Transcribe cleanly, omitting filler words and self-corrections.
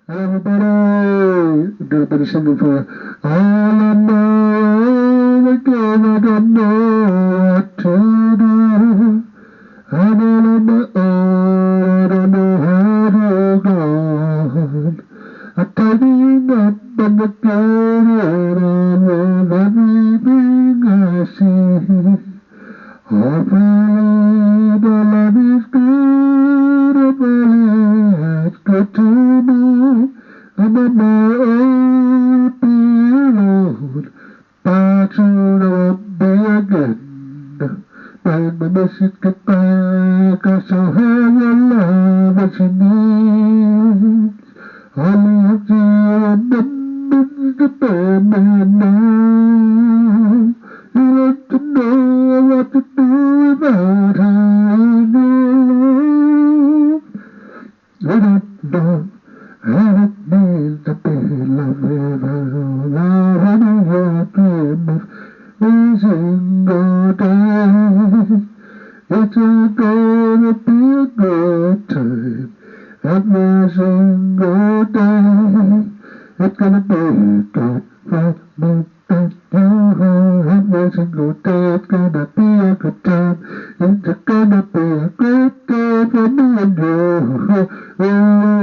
Everybody, everybody singing for all I know, again I don't know what to do. I'm all on my own, I don't know how to go on. I'm tidying up and the carrying on with everything I see. Hopefully the love is good, hopefully it's good to know I'm on my own, be alone, but soon I won't be again. When my message gets back, I shall have the love that she needs. Only if she remembers to bear me now. You want to know what to do without her in your life. You don't know how it means to be loved without love in your dream of every single day. It's gonna be a good time every single day. It's gonna be good for me and you every single day. It's gonna be a good time. It's gonna be a great day for me and you.